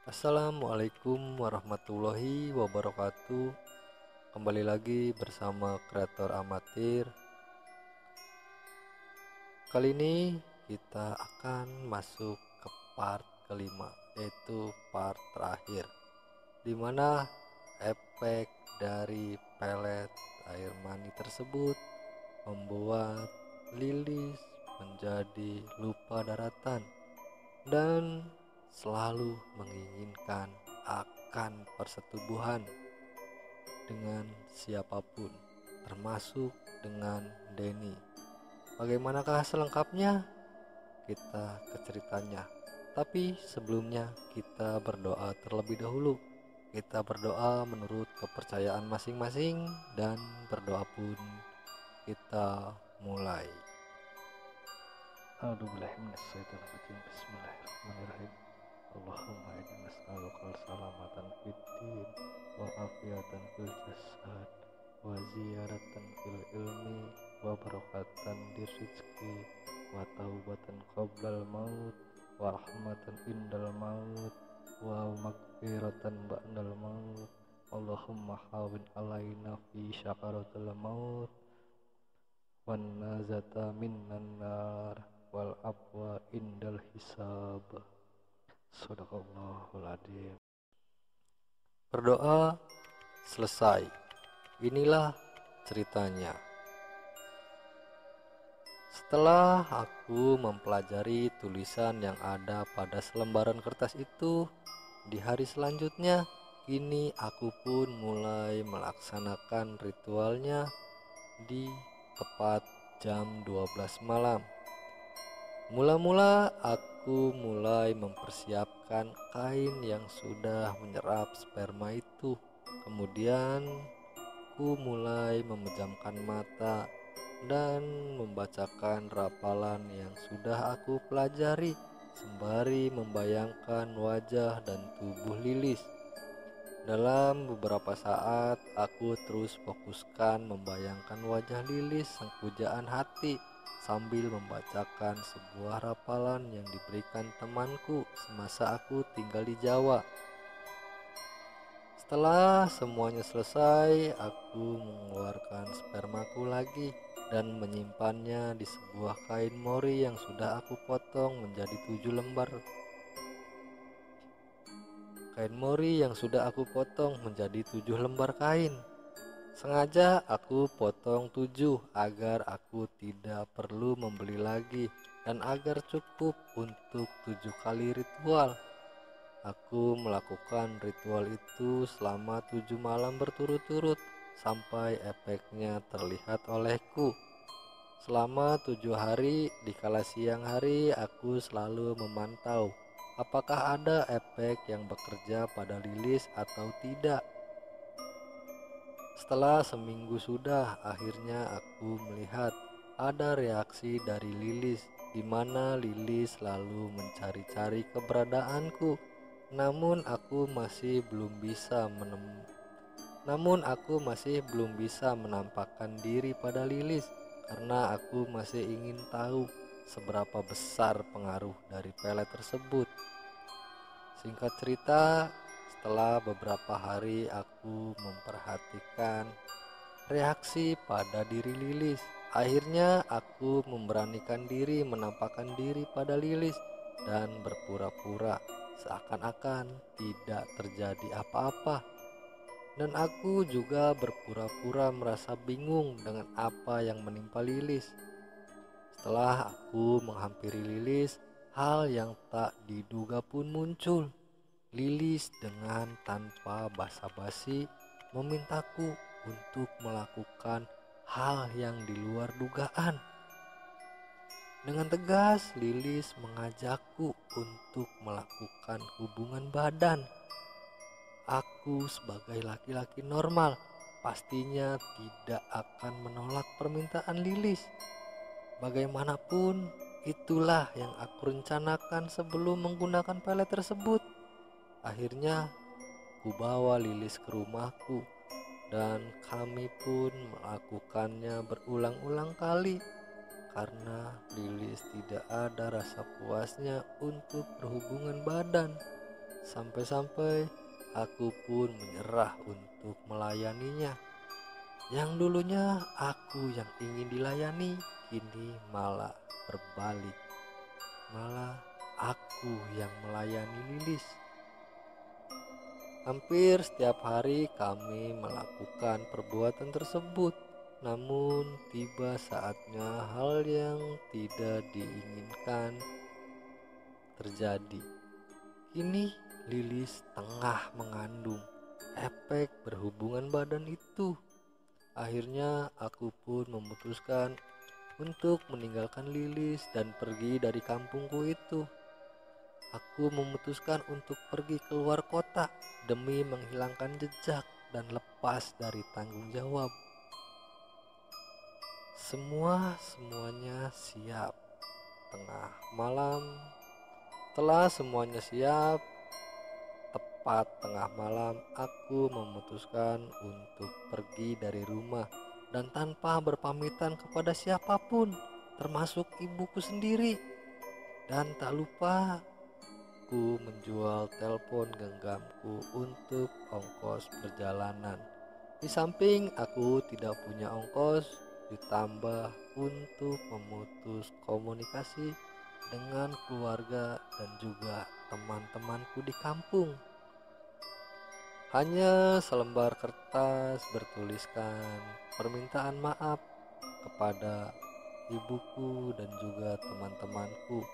Assalamualaikum warahmatullahi wabarakatuh. Kembali lagi bersama kreator amatir. Kali ini kita akan masuk ke part kelima, yaitu part terakhir, dimana efek dari pelet air mani tersebut membuat Lilis menjadi lupa daratan dan selalu menginginkan akan persetubuhan dengan siapapun, termasuk dengan Denny. Bagaimanakah selengkapnya? Kita ke ceritanya. Tapi sebelumnya kita berdoa terlebih dahulu. Kita berdoa menurut kepercayaan masing-masing dan berdoa pun kita mulai. Bismillahirrahmanirrahim. Allahumma inni nas'alukal salamatan fid din wa afiatan fil jasad wa ziyaratan fil ilmi wa barakatan di rizki wa taubatan qoblal maut wa rahmatan indal maut wa magfiratan ba'dal maut. Allahumma hawin alaina fi syakaratul maut wan nazata minnan nar wal afwa indal hisab. Shadaqallahul adzim. Berdoa selesai. Inilah ceritanya. Setelah aku mempelajari tulisan yang ada pada selembaran kertas itu, di hari selanjutnya, kini aku pun mulai melaksanakan ritualnya di tepat jam 12 malam. Mula-mula aku mulai mempersiapkan kain yang sudah menyerap sperma itu. Kemudian aku mulai memejamkan mata dan membacakan rapalan yang sudah aku pelajari sembari membayangkan wajah dan tubuh Lilis. Dalam beberapa saat aku terus fokuskan membayangkan wajah Lilis sang pujaan hati sambil membacakan sebuah rapalan yang diberikan temanku semasa aku tinggal di Jawa. Setelah semuanya selesai, aku mengeluarkan spermaku lagi dan menyimpannya di sebuah kain mori yang sudah aku potong menjadi 7 lembar. Kain mori yang sudah aku potong menjadi 7 lembar kain. Sengaja aku potong 7 agar aku tidak perlu membeli lagi dan agar cukup untuk 7 kali ritual. Aku melakukan ritual itu selama 7 malam berturut-turut sampai efeknya terlihat olehku. Selama 7 hari, di kala siang hari aku selalu memantau apakah ada efek yang bekerja pada Lilis atau tidak. Setelah seminggu sudah, akhirnya aku melihat ada reaksi dari Lilis, di mana Lilis selalu mencari-cari keberadaanku. Namun aku masih belum bisa menampakkan diri pada Lilis karena aku masih ingin tahu seberapa besar pengaruh dari pelet tersebut. Singkat cerita, setelah beberapa hari aku memperhatikan reaksi pada diri Lilis. Akhirnya aku memberanikan diri menampakkan diri pada Lilis dan berpura-pura seakan-akan tidak terjadi apa-apa. Dan aku juga berpura-pura merasa bingung dengan apa yang menimpa Lilis. Setelah aku menghampiri Lilis, hal yang tak diduga pun muncul. Lilis dengan tanpa basa-basi memintaku untuk melakukan hal yang di luar dugaan. Dengan tegas, Lilis mengajakku untuk melakukan hubungan badan. Aku sebagai laki-laki normal pastinya tidak akan menolak permintaan Lilis. Bagaimanapun, itulah yang aku rencanakan sebelum menggunakan pelet tersebut. Akhirnya, ku bawa Lilis ke rumahku dan kami pun melakukannya berulang-ulang kali karena Lilis tidak ada rasa puasnya untuk berhubungan badan. Sampai-sampai aku pun menyerah untuk melayaninya. Yang dulunya aku yang ingin dilayani, kini malah berbalik. Malah aku yang melayani Lilis. Hampir setiap hari kami melakukan perbuatan tersebut. Namun tiba saatnya hal yang tidak diinginkan terjadi. Kini Lilis tengah mengandung. Efek berhubungan badan itu. Akhirnya aku pun memutuskan untuk meninggalkan Lilis dan pergi dari kampungku itu. Aku memutuskan untuk pergi keluar kota demi menghilangkan jejak dan lepas dari tanggung jawab. Semuanya siap. Tengah malam, setelah semuanya siap, tepat tengah malam aku memutuskan untuk pergi dari rumah dan tanpa berpamitan kepada siapapun, termasuk ibuku sendiri. Dan tak lupa aku menjual telepon genggamku untuk ongkos perjalanan. Di samping aku tidak punya ongkos, ditambah untuk memutus komunikasi dengan keluarga dan juga teman-temanku di kampung. Hanya selembar kertas bertuliskan permintaan maaf kepada ibuku dan juga teman-temanku.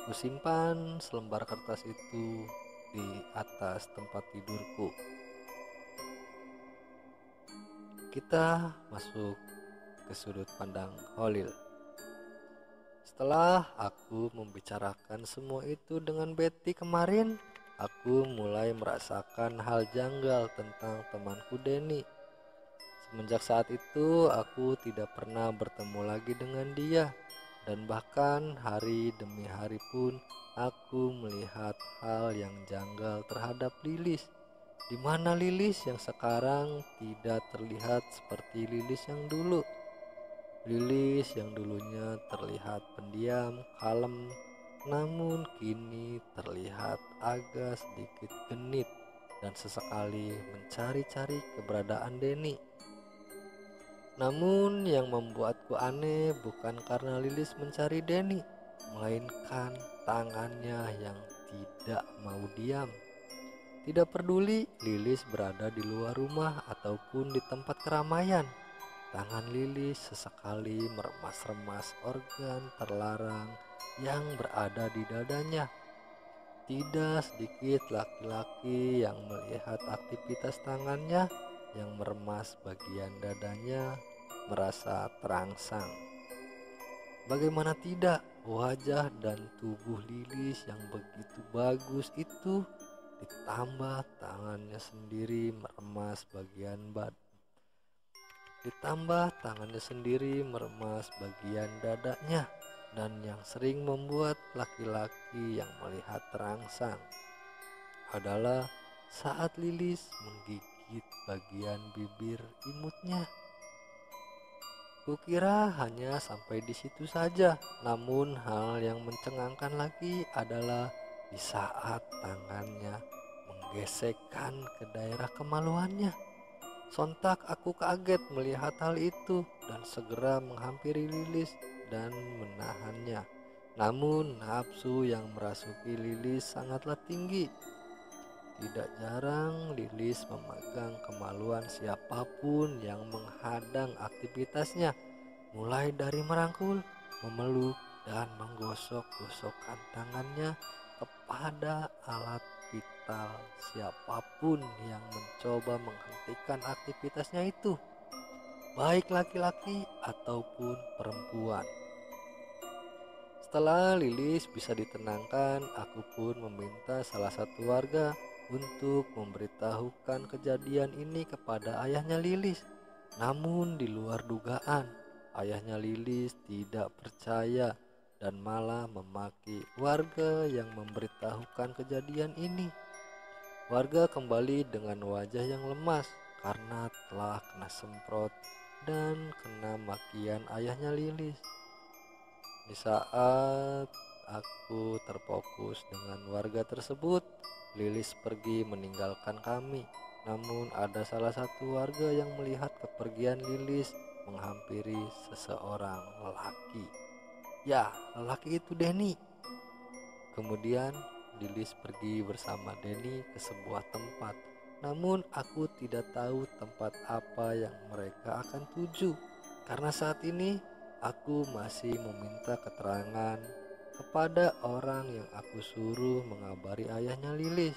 Kusimpan selembar kertas itu di atas tempat tidurku. Kita masuk ke sudut pandang Holil. Setelah aku membicarakan semua itu dengan Betty kemarin, aku mulai merasakan hal janggal tentang temanku Denny. Semenjak saat itu aku tidak pernah bertemu lagi dengan dia. Dan bahkan hari demi hari pun aku melihat hal yang janggal terhadap Lilis. Di mana Lilis yang sekarang tidak terlihat seperti Lilis yang dulu. Lilis yang dulunya terlihat pendiam, kalem, namun kini terlihat agak sedikit genit dan sesekali mencari-cari keberadaan Denny. Namun yang membuatku aneh bukan karena Lilis mencari Denny, melainkan tangannya yang tidak mau diam. Tidak peduli Lilis berada di luar rumah ataupun di tempat keramaian, tangan Lilis sesekali meremas-remas organ terlarang yang berada di dadanya. Tidak sedikit laki-laki yang melihat aktivitas tangannya yang meremas bagian dadanya merasa terangsang. Bagaimana tidak, wajah dan tubuh Lilis yang begitu bagus itu ditambah tangannya sendiri meremas dadanya, dan yang sering membuat laki-laki yang melihat terangsang adalah saat Lilis menggigit bagian bibir imutnya. Kukira hanya sampai di situ saja, namun hal yang mencengangkan lagi adalah di saat tangannya menggesekkan ke daerah kemaluannya. Sontak aku kaget melihat hal itu dan segera menghampiri Lilis dan menahannya. Namun nafsu yang merasuki Lilis sangatlah tinggi. Tidak jarang Lilis memegang kemaluan siapapun yang menghadang aktivitasnya, mulai dari merangkul, memeluk, dan menggosok-gosokkan tangannya kepada alat vital siapapun yang mencoba menghentikan aktivitasnya itu, baik laki-laki ataupun perempuan. Setelah Lilis bisa ditenangkan, aku pun meminta salah satu warga untuk memberitahukan kejadian ini kepada ayahnya Lilis. Namun di luar dugaan, ayahnya Lilis tidak percaya dan malah memaki warga yang memberitahukan kejadian ini. Warga kembali dengan wajah yang lemas karena telah kena semprot dan kena makian ayahnya Lilis. Di saat aku terfokus dengan warga tersebut, Lilis pergi meninggalkan kami. Namun ada salah satu warga yang melihat kepergian Lilis menghampiri seseorang lelaki. Ya, lelaki itu Denny. Kemudian Lilis pergi bersama Denny ke sebuah tempat. Namun aku tidak tahu tempat apa yang mereka akan tuju. Karena saat ini aku masih meminta keterangan kepada orang yang aku suruh mengabari ayahnya Lilis.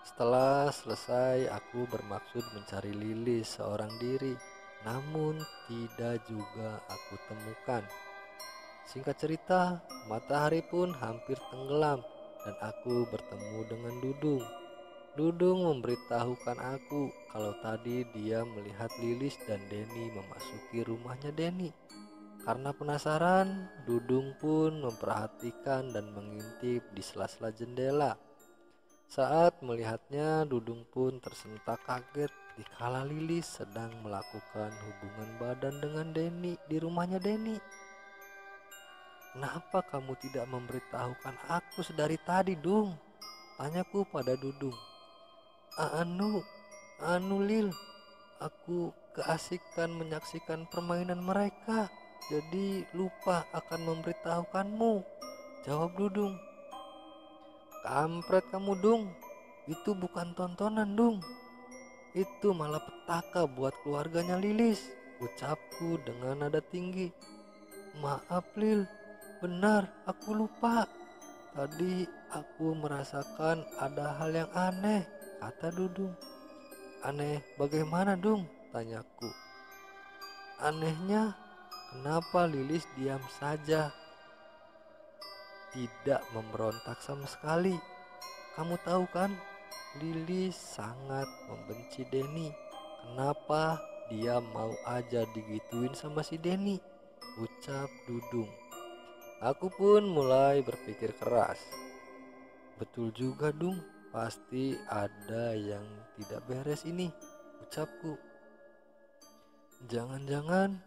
Setelah selesai, aku bermaksud mencari Lilis seorang diri, namun tidak juga aku temukan. Singkat cerita, matahari pun hampir tenggelam dan aku bertemu dengan Dudung. Dudung memberitahukan aku kalau tadi dia melihat Lilis dan Denny memasuki rumahnya Denny. Karena penasaran, Dudung pun memperhatikan dan mengintip di sela-sela jendela. Saat melihatnya, Dudung pun tersentak kaget dikala Lilis sedang melakukan hubungan badan dengan Denny di rumahnya Denny. "Kenapa kamu tidak memberitahukan aku sedari tadi, Dung?" tanyaku pada Dudung. Anu Lil, aku keasikan menyaksikan permainan mereka, jadi lupa akan memberitahukanmu, jawab Dudung. "Kampret kamu, Dung. Itu bukan tontonan, Dung. Itu malah petaka buat keluarganya Lilis," ucapku dengan nada tinggi. "Maaf Lil, benar aku lupa. Tadi aku merasakan ada hal yang aneh," kata Dudung. "Aneh bagaimana, Dung?" tanyaku. "Anehnya, kenapa Lilis diam saja, tidak memberontak sama sekali? Kamu tahu kan, Lilis sangat membenci Denny. Kenapa dia mau aja digituin sama si Denny?" ucap Dudung. Aku pun mulai berpikir keras. "Betul juga, Dung. Pasti ada yang tidak beres ini," ucapku. "Jangan-jangan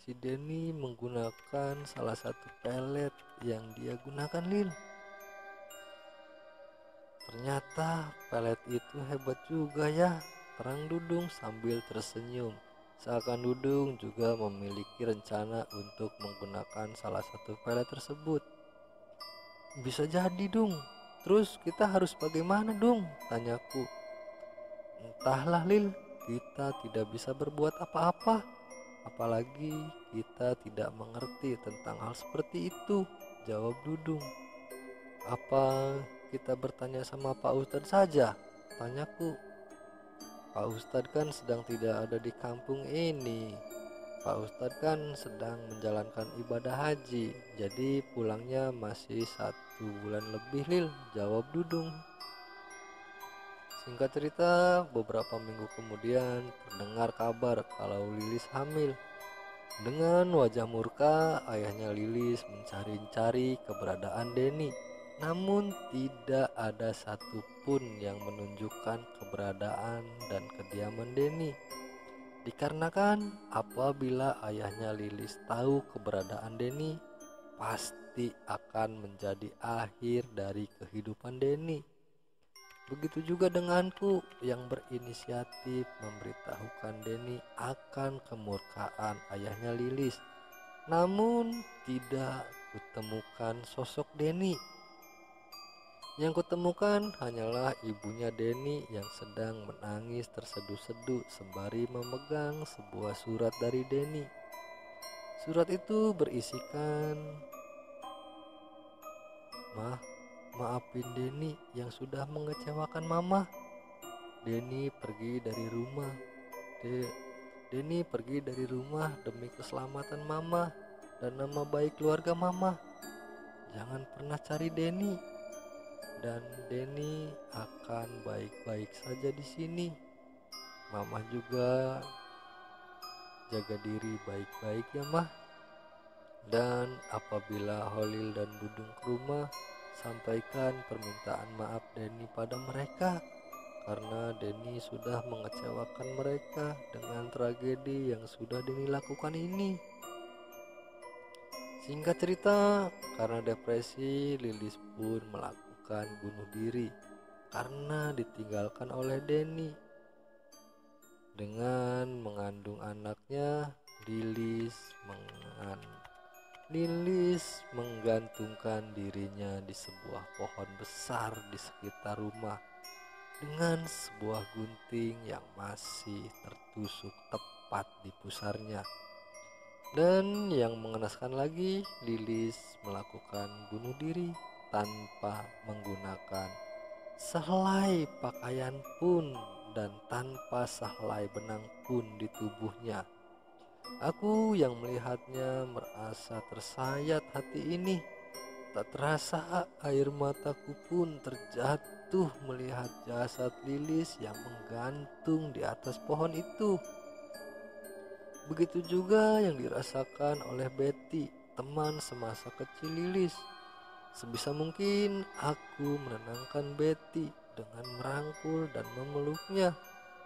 si Denny menggunakan salah satu pelet yang dia gunakan, Lil. Ternyata pelet itu hebat juga ya," terang Dudung sambil tersenyum. Seakan Dudung juga memiliki rencana untuk menggunakan salah satu pelet tersebut. "Bisa jadi, Dung. Terus kita harus bagaimana, Dung?" tanyaku. "Entahlah, Lil. Kita tidak bisa berbuat apa-apa. Apalagi kita tidak mengerti tentang hal seperti itu," jawab Dudung. "Apa kita bertanya sama Pak Ustadz saja?" tanyaku. "Pak Ustadz kan sedang tidak ada di kampung ini. Pak Ustadz kan sedang menjalankan ibadah haji, jadi pulangnya masih 1 bulan lebih, Lil," jawab Dudung. Singkat cerita, beberapa minggu kemudian terdengar kabar kalau Lilis hamil. Dengan wajah murka, ayahnya Lilis mencari-cari keberadaan Denny. Namun tidak ada satupun yang menunjukkan keberadaan dan kediaman Denny. Dikarenakan apabila ayahnya Lilis tahu keberadaan Denny, pasti akan menjadi akhir dari kehidupan Denny. Begitu juga denganku yang berinisiatif memberitahukan Denny akan kemurkaan ayahnya Lilis. Namun tidak kutemukan sosok Denny. Yang kutemukan hanyalah ibunya Denny yang sedang menangis terseduh-seduh sembari memegang sebuah surat dari Denny. Surat itu berisikan, "Mah, maafin Denny yang sudah mengecewakan Mama. Denny pergi dari rumah. Denny pergi dari rumah demi keselamatan Mama dan nama baik keluarga Mama. Jangan pernah cari Denny, dan Denny akan baik-baik saja di sini. Mama juga jaga diri baik-baik ya, Mah. Dan apabila Holil dan Dudung ke rumah, sampaikan permintaan maaf Denny pada mereka, karena Denny sudah mengecewakan mereka dengan tragedi yang sudah Denny lakukan ini." Singkat cerita, karena depresi, Lilis pun melakukan melakukan bunuh diri karena ditinggalkan oleh Denny. Dengan mengandung anaknya, Lilis menggantungkan dirinya di sebuah pohon besar di sekitar rumah dengan sebuah gunting yang masih tertusuk tepat di pusarnya. Dan yang mengenaskan lagi, Lilis melakukan bunuh diri tanpa menggunakan sehelai pakaian pun dan tanpa sehelai benang pun di tubuhnya. Aku yang melihatnya merasa tersayat hati ini. Tak terasa air mataku pun terjatuh melihat jasad Lilis yang menggantung di atas pohon itu. Begitu juga yang dirasakan oleh Betty, teman semasa kecil Lilis. Sebisa mungkin aku menenangkan Betty dengan merangkul dan memeluknya.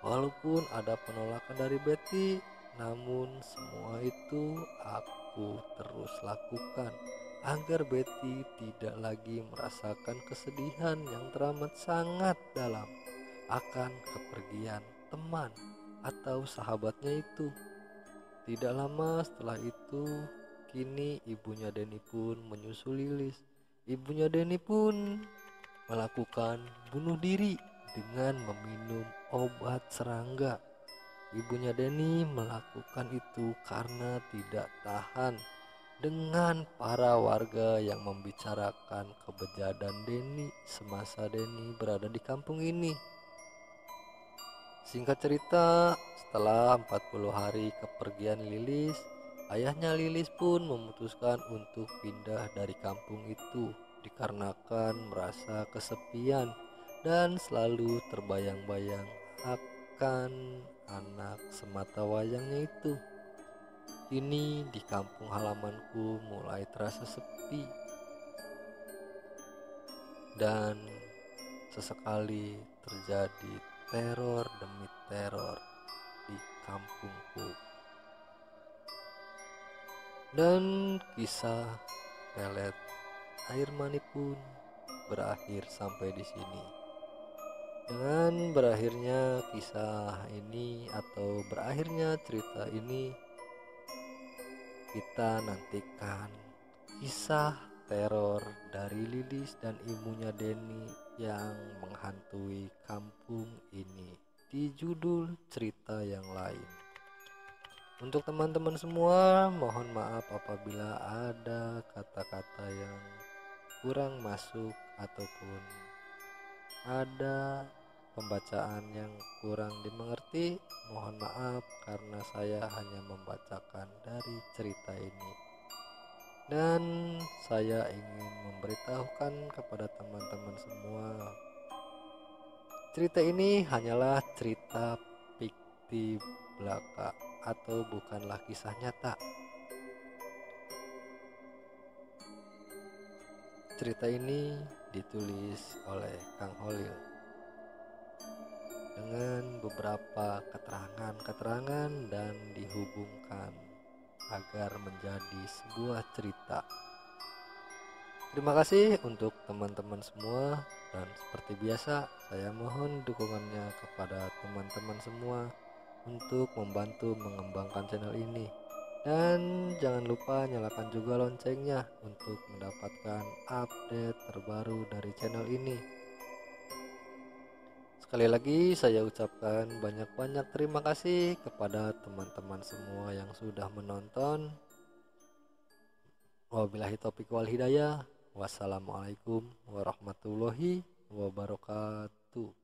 Walaupun ada penolakan dari Betty, namun semua itu aku terus lakukan agar Betty tidak lagi merasakan kesedihan yang teramat sangat dalam akan kepergian teman atau sahabatnya itu. Tidak lama setelah itu, kini ibunya Denny pun menyusul Lilis. Ibunya Denny pun melakukan bunuh diri dengan meminum obat serangga. Ibunya Denny melakukan itu karena tidak tahan dengan para warga yang membicarakan kebejatan Denny semasa Denny berada di kampung ini. Singkat cerita, setelah 40 hari kepergian Lilis, ayahnya Lilis pun memutuskan untuk pindah dari kampung itu dikarenakan merasa kesepian dan selalu terbayang-bayang akan anak semata wayangnya itu. Kini di kampung halamanku mulai terasa sepi dan sesekali terjadi teror demi teror di kampungku. Dan kisah pelet air mani pun berakhir sampai di sini. Dengan berakhirnya kisah ini atau berakhirnya cerita ini, kita nantikan kisah teror dari Lilis dan ibunya Denny yang menghantui kampung ini di judul cerita yang lain. Untuk teman-teman semua, mohon maaf apabila ada kata-kata yang kurang masuk ataupun ada pembacaan yang kurang dimengerti. Mohon maaf karena saya hanya membacakan dari cerita ini. Dan saya ingin memberitahukan kepada teman-teman semua, cerita ini hanyalah cerita fiktif belaka atau bukanlah kisah nyata. Cerita ini ditulis oleh Kang Holil dengan beberapa keterangan dan dihubungkan agar menjadi sebuah cerita. Terima kasih untuk teman-teman semua, dan seperti biasa saya mohon dukungannya kepada teman-teman semua untuk membantu mengembangkan channel ini. Dan jangan lupa nyalakan juga loncengnya untuk mendapatkan update terbaru dari channel ini. Sekali lagi saya ucapkan banyak-banyak terima kasih kepada teman-teman semua yang sudah menonton. Wabillahi taufiq wal hidayah. Wassalamualaikum warahmatullahi wabarakatuh.